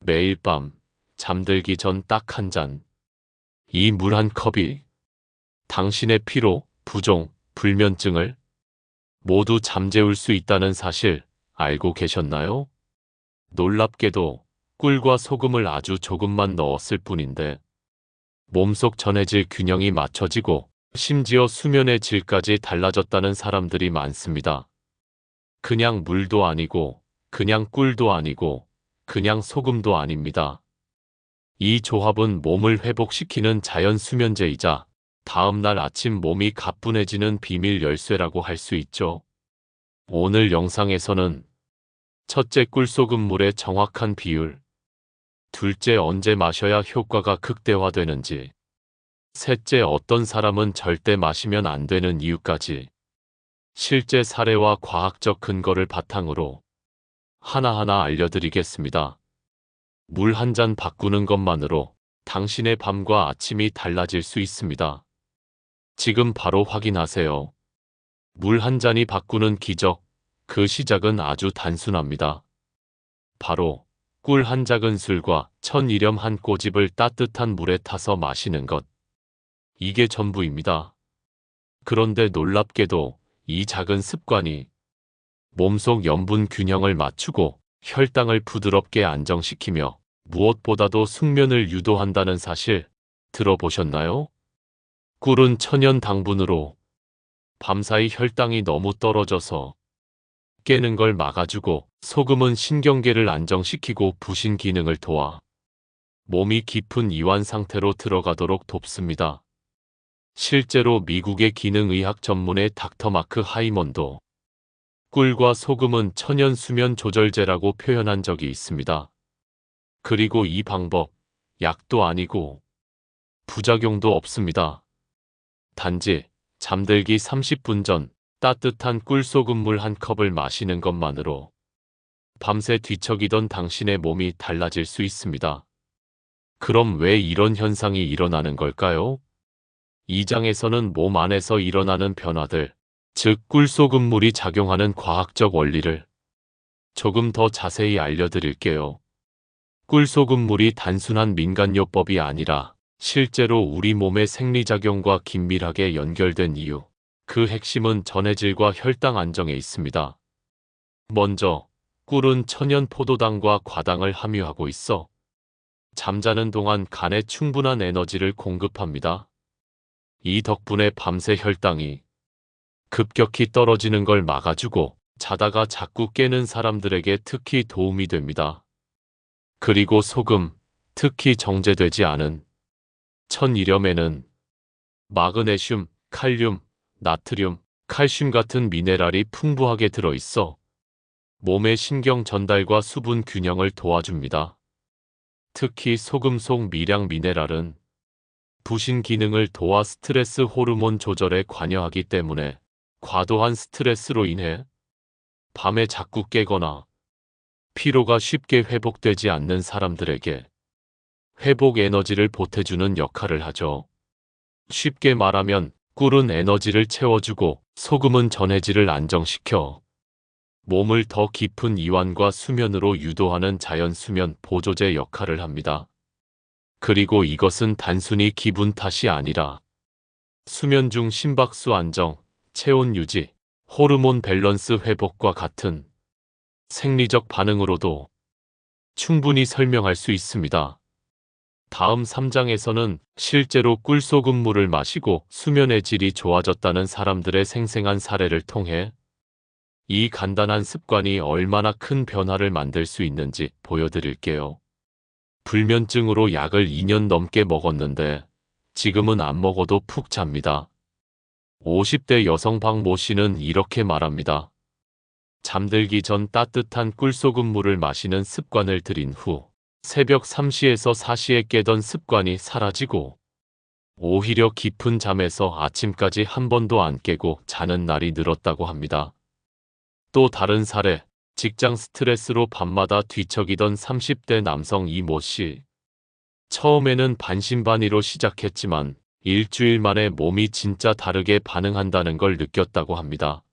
매일 밤 잠들기 전 딱 한 잔. 이 물 한 컵이 당신의 피로, 부종, 불면증을 모두 잠재울 수 있다는 사실 알고 계셨나요? 놀랍게도 꿀과 소금을 아주 조금만 넣었을 뿐인데 몸속 전해질 균형이 맞춰지고 심지어 수면의 질까지 달라졌다는 사람들이 많습니다. 그냥 물도 아니고, 그냥 꿀도 아니고, 그냥 소금도 아닙니다. 이 조합은 몸을 회복시키는 자연 수면제이자 다음날 아침 몸이 가뿐해지는 비밀 열쇠라고 할 수 있죠. 오늘 영상에서는 첫째, 꿀소금물의 정확한 비율, 둘째, 언제 마셔야 효과가 극대화되는지, 셋째, 어떤 사람은 절대 마시면 안 되는 이유까지 실제 사례와 과학적 근거를 바탕으로 하나하나 알려드리겠습니다. 물 한 잔 바꾸는 것만으로 당신의 밤과 아침이 달라질 수 있습니다. 지금 바로 확인하세요. 물 한 잔이 바꾸는 기적, 그 시작은 아주 단순합니다. 바로 꿀 한 작은술과 천일염 한 꼬집을 따뜻한 물에 타서 마시는 것. 이게 전부입니다. 그런데 놀랍게도 이 작은 습관이 몸속 염분 균형을 맞추고 혈당을 부드럽게 안정시키며 무엇보다도 숙면을 유도한다는 사실 들어보셨나요? 꿀은 천연 당분으로 밤사이 혈당이 너무 떨어져서 깨는 걸 막아주고, 소금은 신경계를 안정시키고 부신 기능을 도와 몸이 깊은 이완 상태로 들어가도록 돕습니다. 실제로 미국의 기능의학 전문의 닥터 마크 하이먼도 꿀과 소금은 천연 수면 조절제라고 표현한 적이 있습니다. 그리고 이 방법, 약도 아니고 부작용도 없습니다. 단지 잠들기 30분 전 따뜻한 꿀소금물 한 컵을 마시는 것만으로 밤새 뒤척이던 당신의 몸이 달라질 수 있습니다. 그럼 왜 이런 현상이 일어나는 걸까요? 이 장에서는 몸 안에서 일어나는 변화들, 즉 꿀소금물이 작용하는 과학적 원리를 조금 더 자세히 알려드릴게요. 꿀소금물이 단순한 민간요법이 아니라 실제로 우리 몸의 생리작용과 긴밀하게 연결된 이유, 그 핵심은 전해질과 혈당 안정에 있습니다. 먼저, 꿀은 천연 포도당과 과당을 함유하고 있어 잠자는 동안 간에 충분한 에너지를 공급합니다. 이 덕분에 밤새 혈당이 급격히 떨어지는 걸 막아주고 자다가 자꾸 깨는 사람들에게 특히 도움이 됩니다. 그리고 소금, 특히 정제되지 않은 천일염에는 마그네슘, 칼륨, 나트륨, 칼슘 같은 미네랄이 풍부하게 들어있어 몸의 신경 전달과 수분 균형을 도와줍니다. 특히 소금 속 미량 미네랄은 부신 기능을 도와 스트레스 호르몬 조절에 관여하기 때문에 과도한 스트레스로 인해 밤에 자꾸 깨거나 피로가 쉽게 회복되지 않는 사람들에게 회복 에너지를 보태주는 역할을 하죠. 쉽게 말하면 꿀은 에너지를 채워주고 소금은 전해질을 안정시켜 몸을 더 깊은 이완과 수면으로 유도하는 자연 수면 보조제 역할을 합니다. 그리고 이것은 단순히 기분 탓이 아니라 수면 중 심박수 안정, 체온 유지, 호르몬 밸런스 회복과 같은 생리적 반응으로도 충분히 설명할 수 있습니다. 다음 3장에서는 실제로 꿀소금물을 마시고 수면의 질이 좋아졌다는 사람들의 생생한 사례를 통해 이 간단한 습관이 얼마나 큰 변화를 만들 수 있는지 보여드릴게요. 불면증으로 약을 2년 넘게 먹었는데 지금은 안 먹어도 푹 잡니다. 50대 여성 박모 씨는 이렇게 말합니다. 잠들기 전 따뜻한 꿀소금물을 마시는 습관을 들인 후 새벽 3시에서 4시에 깨던 습관이 사라지고 오히려 깊은 잠에서 아침까지 한 번도 안 깨고 자는 날이 늘었다고 합니다. 또 다른 사례, 직장 스트레스로 밤마다 뒤척이던 30대 남성 이모 씨. 처음에는 반신반의로 시작했지만 일주일 만에 몸이 진짜 다르게 반응한다는 걸 느꼈다고 합니다.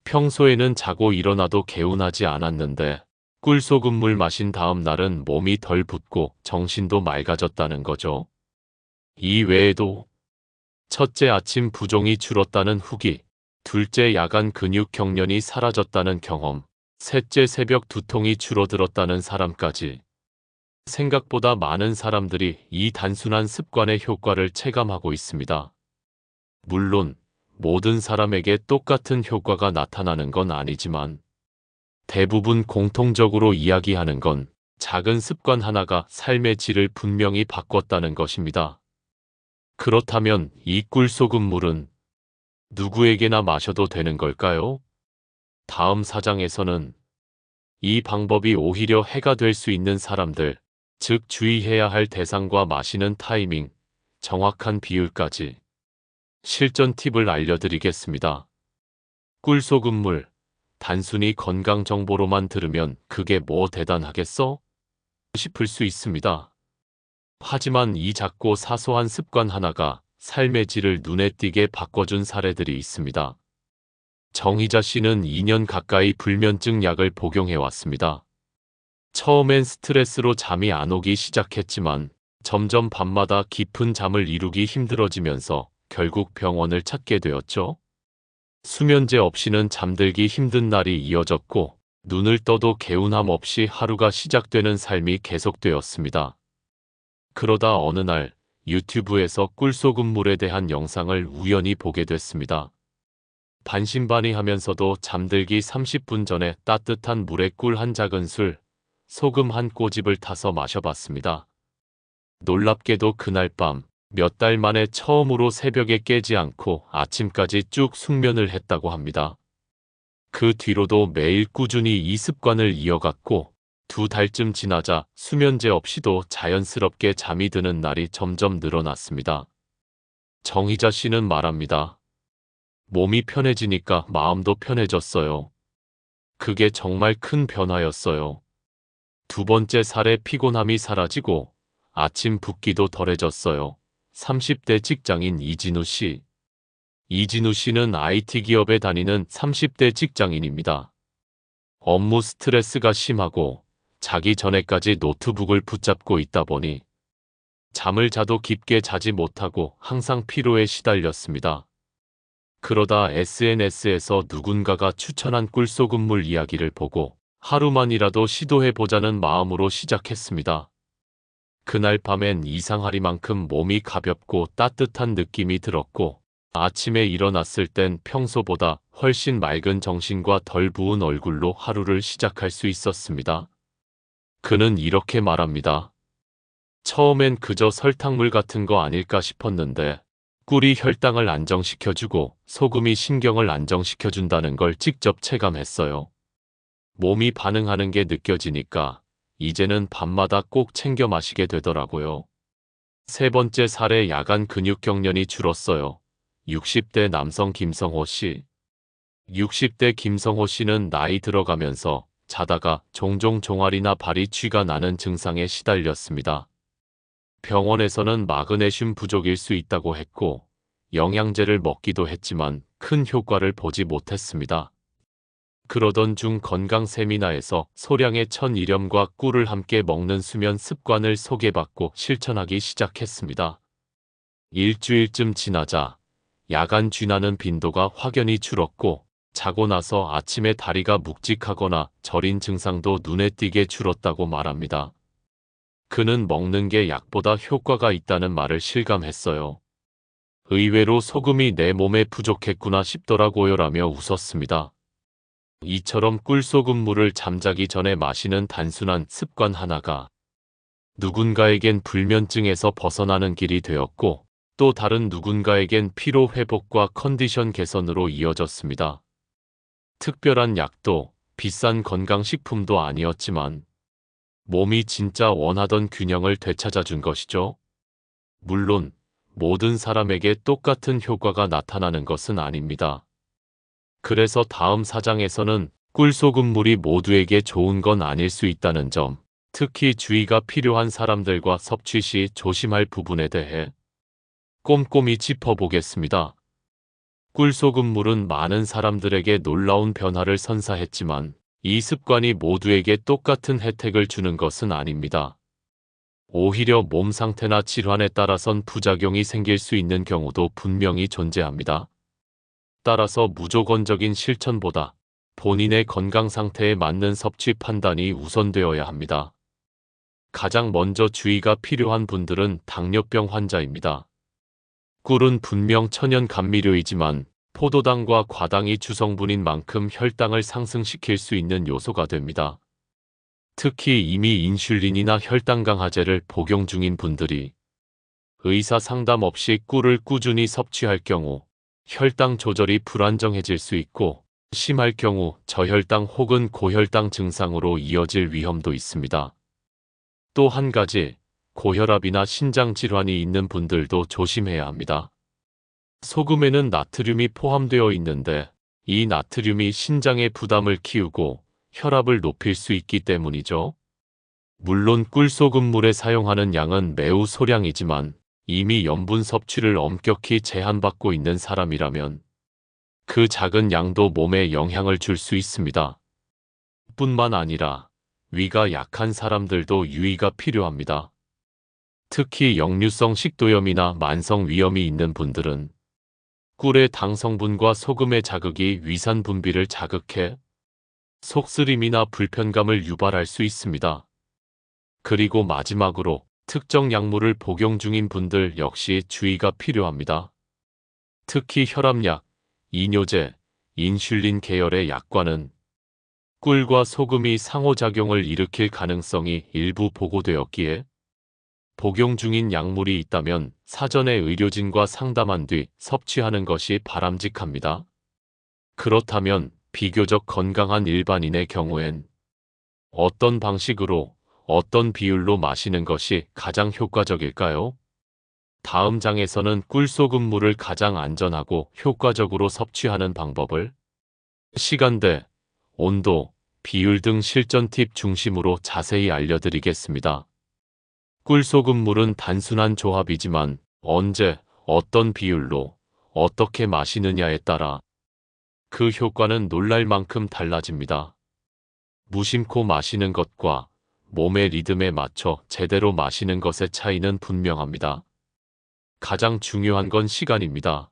평소에는 자고 일어나도 개운하지 않았는데 꿀소금물 마신 다음 날은 몸이 덜 붓고 정신도 맑아졌다는 거죠. 이 외에도 첫째, 아침 부종이 줄었다는 후기, 둘째, 야간 근육 경련이 사라졌다는 경험, 셋째, 새벽 두통이 줄어들었다는 사람까지 생각보다 많은 사람들이 이 단순한 습관의 효과를 체감하고 있습니다. 물론 모든 사람에게 똑같은 효과가 나타나는 건 아니지만 대부분 공통적으로 이야기하는 건 작은 습관 하나가 삶의 질을 분명히 바꿨다는 것입니다. 그렇다면 이 꿀소금물은 누구에게나 마셔도 되는 걸까요? 다음 사장에서는 이 방법이 오히려 해가 될 수 있는 사람들, 즉 주의해야 할 대상과 마시는 타이밍, 정확한 비율까지 실전 팁을 알려드리겠습니다. 꿀소금물, 단순히 건강 정보로만 들으면 그게 뭐 대단하겠어? 싶을 수 있습니다. 하지만 이 작고 사소한 습관 하나가 삶의 질을 눈에 띄게 바꿔준 사례들이 있습니다. 정희자 씨는 2년 가까이 불면증 약을 복용해왔습니다. 처음엔 스트레스로 잠이 안 오기 시작했지만 점점 밤마다 깊은 잠을 이루기 힘들어지면서 결국 병원을 찾게 되었죠. 수면제 없이는 잠들기 힘든 날이 이어졌고 눈을 떠도 개운함 없이 하루가 시작되는 삶이 계속되었습니다. 그러다 어느 날 유튜브에서 꿀소금물에 대한 영상을 우연히 보게 됐습니다. 반신반의하면서도 잠들기 30분 전에 따뜻한 물에 꿀 한 작은술, 소금 한 꼬집을 타서 마셔봤습니다. 놀랍게도 그날 밤 몇 달 만에 처음으로 새벽에 깨지 않고 아침까지 쭉 숙면을 했다고 합니다. 그 뒤로도 매일 꾸준히 이 습관을 이어갔고 2달쯤 지나자 수면제 없이도 자연스럽게 잠이 드는 날이 점점 늘어났습니다. 정희자 씨는 말합니다. 몸이 편해지니까 마음도 편해졌어요. 그게 정말 큰 변화였어요. 두 번째 살에 피곤함이 사라지고 아침 붓기도 덜해졌어요. 30대 직장인 이진우 씨. 이진우 씨는 IT 기업에 다니는 30대 직장인입니다. 업무 스트레스가 심하고 자기 전에까지 노트북을 붙잡고 있다 보니 잠을 자도 깊게 자지 못하고 항상 피로에 시달렸습니다. 그러다 SNS에서 누군가가 추천한 꿀소금물 이야기를 보고 하루만이라도 시도해보자는 마음으로 시작했습니다. 그날 밤엔 이상하리만큼 몸이 가볍고 따뜻한 느낌이 들었고 아침에 일어났을 땐 평소보다 훨씬 맑은 정신과 덜 부은 얼굴로 하루를 시작할 수 있었습니다. 그는 이렇게 말합니다. 처음엔 그저 설탕물 같은 거 아닐까 싶었는데 꿀이 혈당을 안정시켜주고 소금이 신경을 안정시켜준다는 걸 직접 체감했어요. 몸이 반응하는 게 느껴지니까 이제는 밤마다 꼭 챙겨 마시게 되더라고요. 세 번째 살에 야간 근육 경련이 줄었어요. 60대 남성 김성호 씨. 60대 김성호 씨는 나이 들어가면서 자다가 종종 종아리나 발이 쥐가 나는 증상에 시달렸습니다. 병원에서는 마그네슘 부족일 수 있다고 했고 영양제를 먹기도 했지만 큰 효과를 보지 못했습니다. 그러던 중 건강 세미나에서 소량의 천일염과 꿀을 함께 먹는 수면 습관을 소개받고 실천하기 시작했습니다. 일주일쯤 지나자 야간 쥐나는 빈도가 확연히 줄었고 자고 나서 아침에 다리가 묵직하거나 저린 증상도 눈에 띄게 줄었다고 말합니다. 그는 먹는 게 약보다 효과가 있다는 말을 실감했어요. 의외로 소금이 내 몸에 부족했구나 싶더라고요라며 웃었습니다. 이처럼 꿀소금물을 잠자기 전에 마시는 단순한 습관 하나가 누군가에겐 불면증에서 벗어나는 길이 되었고 또 다른 누군가에겐 피로 회복과 컨디션 개선으로 이어졌습니다. 특별한 약도 비싼 건강식품도 아니었지만 몸이 진짜 원하던 균형을 되찾아준 것이죠. 물론 모든 사람에게 똑같은 효과가 나타나는 것은 아닙니다. 그래서 다음 사장에서는 꿀소금물이 모두에게 좋은 건 아닐 수 있다는 점, 특히 주의가 필요한 사람들과 섭취 시 조심할 부분에 대해 꼼꼼히 짚어보겠습니다. 꿀소금물은 많은 사람들에게 놀라운 변화를 선사했지만 이 습관이 모두에게 똑같은 혜택을 주는 것은 아닙니다. 오히려 몸 상태나 질환에 따라선 부작용이 생길 수 있는 경우도 분명히 존재합니다. 따라서 무조건적인 실천보다 본인의 건강 상태에 맞는 섭취 판단이 우선되어야 합니다. 가장 먼저 주의가 필요한 분들은 당뇨병 환자입니다. 꿀은 분명 천연 감미료이지만 포도당과 과당이 주성분인 만큼 혈당을 상승시킬 수 있는 요소가 됩니다. 특히 이미 인슐린이나 혈당 강화제를 복용 중인 분들이 의사 상담 없이 꿀을 꾸준히 섭취할 경우 혈당 조절이 불안정해질 수 있고 심할 경우 저혈당 혹은 고혈당 증상으로 이어질 위험도 있습니다. 또 한 가지, 고혈압이나 신장 질환이 있는 분들도 조심해야 합니다. 소금에는 나트륨이 포함되어 있는데 이 나트륨이 신장의 부담을 키우고 혈압을 높일 수 있기 때문이죠. 물론 꿀소금물에 사용하는 양은 매우 소량이지만 이미 염분 섭취를 엄격히 제한받고 있는 사람이라면 그 작은 양도 몸에 영향을 줄 수 있습니다. 뿐만 아니라 위가 약한 사람들도 유의가 필요합니다. 특히 역류성 식도염이나 만성 위염이 있는 분들은 꿀의 당 성분과 소금의 자극이 위산 분비를 자극해 속쓰림이나 불편감을 유발할 수 있습니다. 그리고 마지막으로 특정 약물을 복용 중인 분들 역시 주의가 필요합니다. 특히 혈압약, 이뇨제, 인슐린 계열의 약과는 꿀과 소금이 상호작용을 일으킬 가능성이 일부 보고되었기에 복용 중인 약물이 있다면 사전에 의료진과 상담한 뒤 섭취하는 것이 바람직합니다. 그렇다면 비교적 건강한 일반인의 경우엔 어떤 방식으로, 어떤 비율로 마시는 것이 가장 효과적일까요? 다음 장에서는 꿀소금물을 가장 안전하고 효과적으로 섭취하는 방법을 시간대, 온도, 비율 등 실전 팁 중심으로 자세히 알려드리겠습니다. 꿀소금물은 단순한 조합이지만 언제, 어떤 비율로, 어떻게 마시느냐에 따라 그 효과는 놀랄 만큼 달라집니다. 무심코 마시는 것과 몸의 리듬에 맞춰 제대로 마시는 것의 차이는 분명합니다. 가장 중요한 건 시간입니다.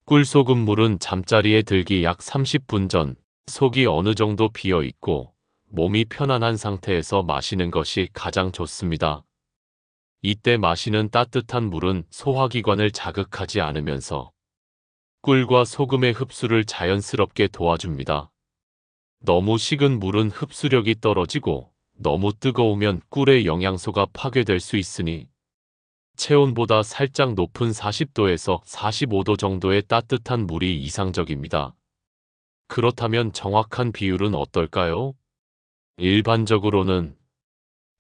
꿀소금물은 잠자리에 들기 약 30분 전 속이 어느 정도 비어 있고 몸이 편안한 상태에서 마시는 것이 가장 좋습니다. 이때 마시는 따뜻한 물은 소화기관을 자극하지 않으면서 꿀과 소금의 흡수를 자연스럽게 도와줍니다. 너무 식은 물은 흡수력이 떨어지고 너무 뜨거우면 꿀의 영양소가 파괴될 수 있으니 체온보다 살짝 높은 40도에서 45도 정도의 따뜻한 물이 이상적입니다. 그렇다면 정확한 비율은 어떨까요? 일반적으로는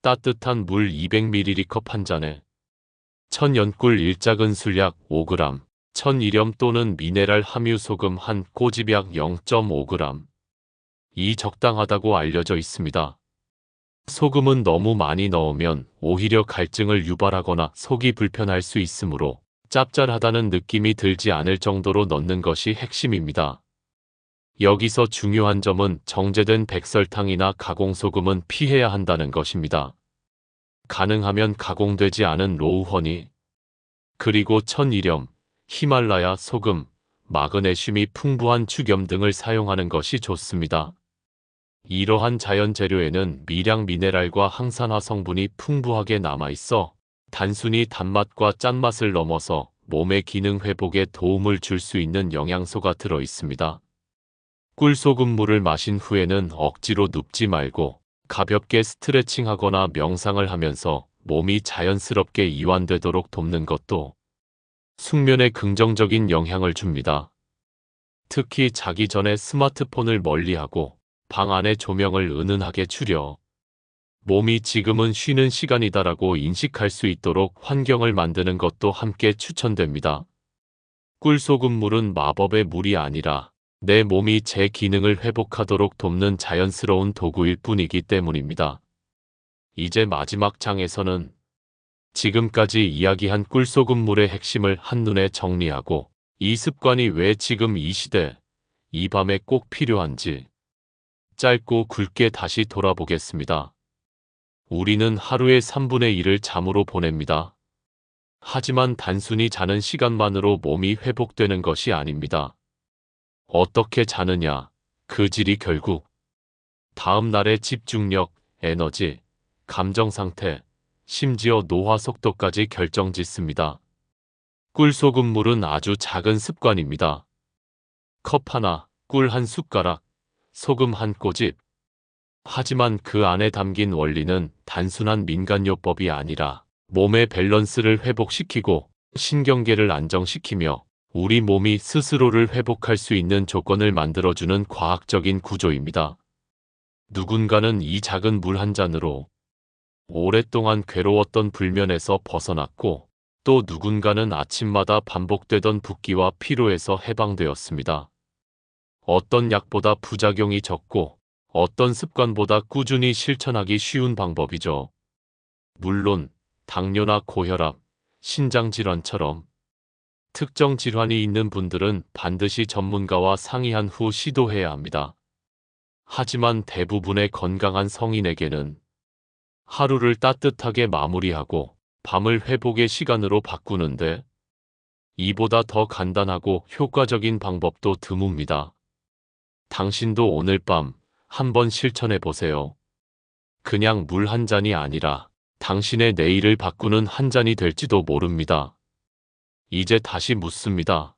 따뜻한 물 200ml 한 잔에 천연꿀 1작은 약 5g, 천일염 또는 미네랄 함유 소금 한 꼬집약 0.5g 이 적당하다고 알려져 있습니다. 소금은 너무 많이 넣으면 오히려 갈증을 유발하거나 속이 불편할 수 있으므로 짭짤하다는 느낌이 들지 않을 정도로 넣는 것이 핵심입니다. 여기서 중요한 점은 정제된 백설탕이나 가공소금은 피해야 한다는 것입니다. 가능하면 가공되지 않은 로우 허니, 그리고 천일염, 히말라야 소금, 마그네슘이 풍부한 죽염 등을 사용하는 것이 좋습니다. 이러한 자연 재료에는 미량 미네랄과 항산화 성분이 풍부하게 남아있어 단순히 단맛과 짠맛을 넘어서 몸의 기능 회복에 도움을 줄 수 있는 영양소가 들어있습니다. 꿀소금물을 마신 후에는 억지로 눕지 말고 가볍게 스트레칭하거나 명상을 하면서 몸이 자연스럽게 이완되도록 돕는 것도 숙면에 긍정적인 영향을 줍니다. 특히 자기 전에 스마트폰을 멀리하고 방 안의 조명을 은은하게 줄여 몸이 지금은 쉬는 시간이다라고 인식할 수 있도록 환경을 만드는 것도 함께 추천됩니다. 꿀소금물은 마법의 물이 아니라 내 몸이 제 기능을 회복하도록 돕는 자연스러운 도구일 뿐이기 때문입니다. 이제 마지막 장에서는 지금까지 이야기한 꿀소금물의 핵심을 한눈에 정리하고 이 습관이 왜 지금 이 시대, 이 밤에 꼭 필요한지 짧고 굵게 다시 돌아보겠습니다. 우리는 하루의 3분의 1을 잠으로 보냅니다. 하지만 단순히 자는 시간만으로 몸이 회복되는 것이 아닙니다. 어떻게 자느냐, 그 질이 결국 다음 날의 집중력, 에너지, 감정 상태, 심지어 노화 속도까지 결정짓습니다. 꿀소금물은 아주 작은 습관입니다. 컵 하나, 꿀 한 숟가락, 소금 한 꼬집. 하지만 그 안에 담긴 원리는 단순한 민간요법이 아니라 몸의 밸런스를 회복시키고 신경계를 안정시키며 우리 몸이 스스로를 회복할 수 있는 조건을 만들어주는 과학적인 구조입니다. 누군가는 이 작은 물 한 잔으로 오랫동안 괴로웠던 불면에서 벗어났고, 또 누군가는 아침마다 반복되던 붓기와 피로에서 해방되었습니다. 어떤 약보다 부작용이 적고 어떤 습관보다 꾸준히 실천하기 쉬운 방법이죠. 물론 당뇨나 고혈압, 신장질환처럼 특정 질환이 있는 분들은 반드시 전문가와 상의한 후 시도해야 합니다. 하지만 대부분의 건강한 성인에게는 하루를 따뜻하게 마무리하고 밤을 회복의 시간으로 바꾸는데 이보다 더 간단하고 효과적인 방법도 드뭅니다. 당신도 오늘 밤 한번 실천해 보세요. 그냥 물 한 잔이 아니라 당신의 내일을 바꾸는 한 잔이 될지도 모릅니다. 이제 다시 묻습니다.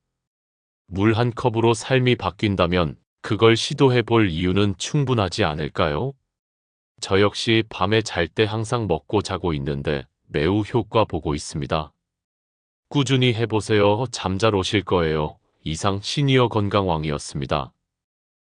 물 한 컵으로 삶이 바뀐다면 그걸 시도해 볼 이유는 충분하지 않을까요? 저 역시 밤에 잘 때 항상 먹고 자고 있는데 매우 효과 보고 있습니다. 꾸준히 해보세요. 잠 잘 오실 거예요. 이상 시니어 건강왕이었습니다.